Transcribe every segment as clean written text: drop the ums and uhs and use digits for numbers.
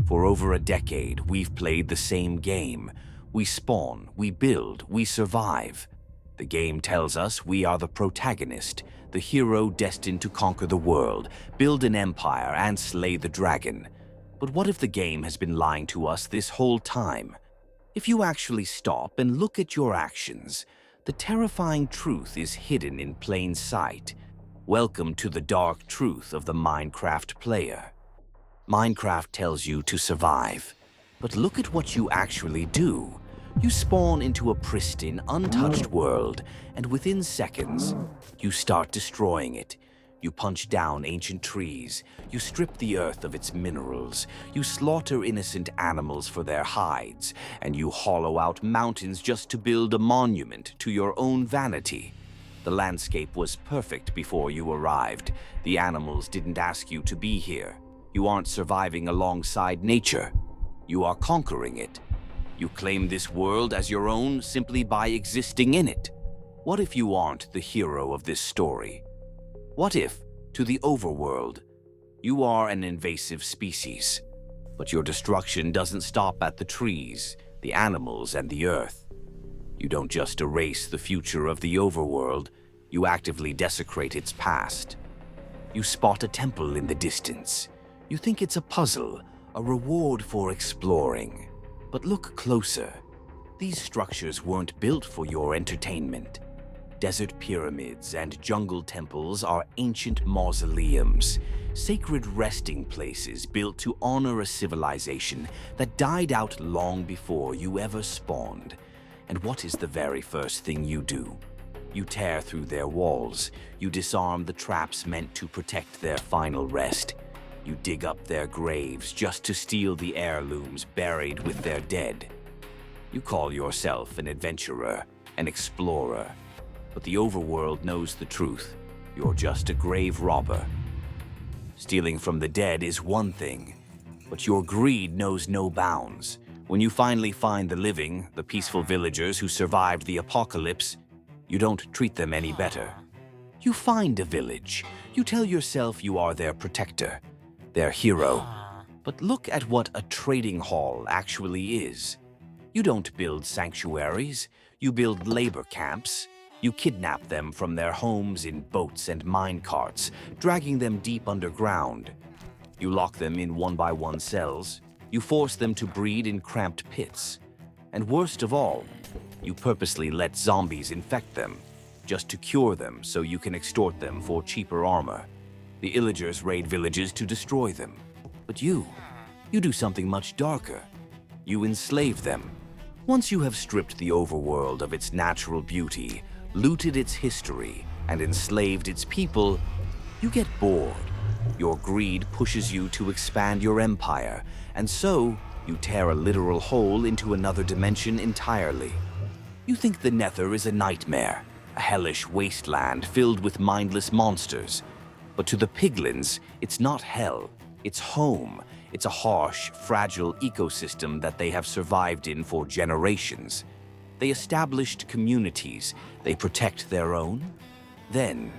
For over a decade, we've played the same game. We spawn, we build, we survive. The game tells us we are the protagonist, the hero destined to conquer the world, build an empire, and slay the dragon. But what if the game has been lying to us this whole time? If you actually stop and look at your actions, the terrifying truth is hidden in plain sight. Welcome to the dark truth of the Minecraft player. Minecraft tells you to survive, but look at what you actually do. You spawn into a pristine, untouched world, and within seconds, you start destroying it. You punch down ancient trees, you strip the earth of its minerals, you slaughter innocent animals for their hides, and you hollow out mountains just to build a monument to your own vanity. The landscape was perfect before you arrived. The animals didn't ask you to be here. You aren't surviving alongside nature. You are conquering it. You claim this world as your own simply by existing in it. What if you aren't the hero of this story? What if, to the overworld, you are an invasive species? But your destruction doesn't stop at the trees, the animals, and the earth. You don't just erase the future of the overworld, you actively desecrate its past. You spot a temple in the distance. You think it's a puzzle, a reward for exploring. But look closer. These structures weren't built for your entertainment. Desert pyramids and jungle temples are ancient mausoleums, sacred resting places built to honor a civilization that died out long before you ever spawned. And what is the very first thing you do? You tear through their walls. You disarm the traps meant to protect their final rest. You dig up their graves just to steal the heirlooms buried with their dead. You call yourself an adventurer, an explorer. But the overworld knows the truth. You're just a grave robber. Stealing from the dead is one thing, but your greed knows no bounds. When you finally find the living, the peaceful villagers who survived the apocalypse, you don't treat them any better. You find a village. You tell yourself you are their protector, their hero. But look at what a trading hall actually is. You don't build sanctuaries. You build labor camps. You kidnap them from their homes in boats and minecarts, dragging them deep underground. You lock them in one-by-one cells. You force them to breed in cramped pits. And worst of all, you purposely let zombies infect them, just to cure them so you can extort them for cheaper armor. The illagers raid villages to destroy them. But you do something much darker. You enslave them. Once you have stripped the overworld of its natural beauty, looted its history, and enslaved its people, you get bored. Your greed pushes you to expand your empire, and so you tear a literal hole into another dimension entirely. You think the Nether is a nightmare, a hellish wasteland filled with mindless monsters. But to the piglins, it's not hell, it's home. It's a harsh, fragile ecosystem that they have survived in for generations. They established communities, they protect their own. Then,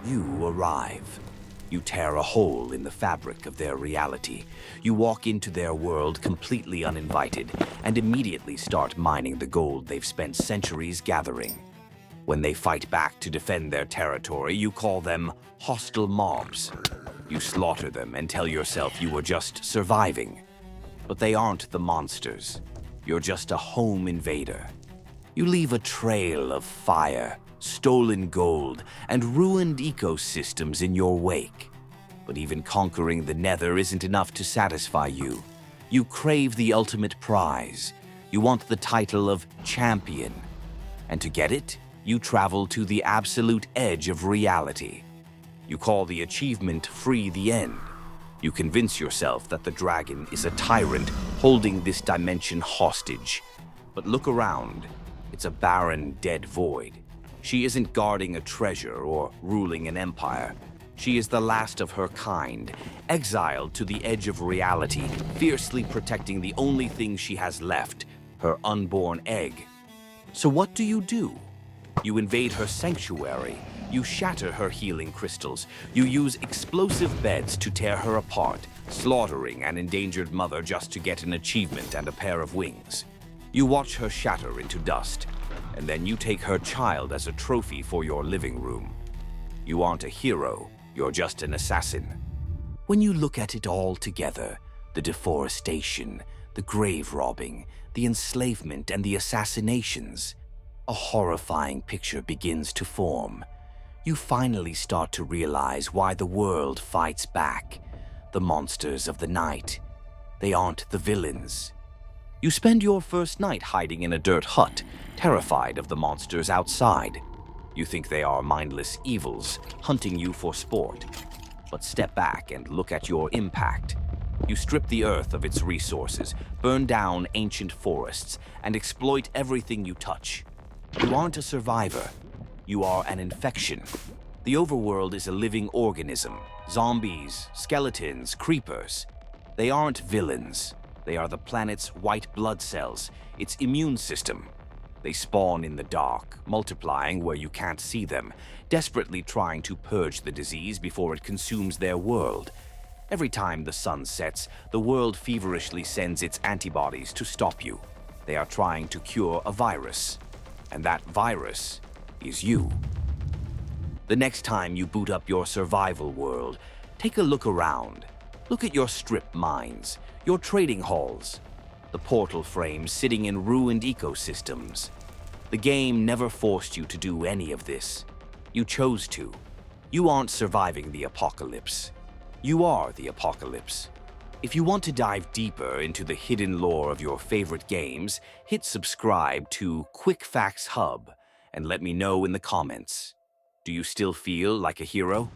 you arrive. You tear a hole in the fabric of their reality. You walk into their world completely uninvited and immediately start mining the gold they've spent centuries gathering. When they fight back to defend their territory, you call them hostile mobs. You slaughter them and tell yourself you were just surviving. But they aren't the monsters. You're just a home invader. You leave a trail of fire, stolen gold, and ruined ecosystems in your wake. But even conquering the Nether isn't enough to satisfy you. You crave the ultimate prize. You want the title of champion. And to get it, you travel to the absolute edge of reality. You call the achievement Free the End. You convince yourself that the dragon is a tyrant holding this dimension hostage. But look around. It's a barren, dead void. She isn't guarding a treasure or ruling an empire. She is the last of her kind, exiled to the edge of reality, fiercely protecting the only thing she has left, her unborn egg. So what do? You invade her sanctuary. You shatter her healing crystals. You use explosive beds to tear her apart, slaughtering an endangered mother just to get an achievement and a pair of wings. You watch her shatter into dust, and then you take her child as a trophy for your living room. You aren't a hero, you're just an assassin. When you look at it all together, the deforestation, the grave robbing, the enslavement, and the assassinations, a horrifying picture begins to form. You finally start to realize why the world fights back. The monsters of the night. They aren't the villains. You spend your first night hiding in a dirt hut, terrified of the monsters outside. You think they are mindless evils, hunting you for sport. But step back and look at your impact. You strip the earth of its resources, burn down ancient forests, and exploit everything you touch. You aren't a survivor. You are an infection. The overworld is a living organism. Zombies, skeletons, creepers. They aren't villains. They are the planet's white blood cells, its immune system. They spawn in the dark, multiplying where you can't see them, desperately trying to purge the disease before it consumes their world. Every time the sun sets, the world feverishly sends its antibodies to stop you. They are trying to cure a virus. And that virus is you. The next time you boot up your survival world, take a look around. Look at your strip mines, your trading halls, the portal frames sitting in ruined ecosystems. The game never forced you to do any of this. You chose to. You aren't surviving the apocalypse. You are the apocalypse. If you want to dive deeper into the hidden lore of your favorite games, hit subscribe to QuickFacts Hub and let me know in the comments. Do you still feel like a hero?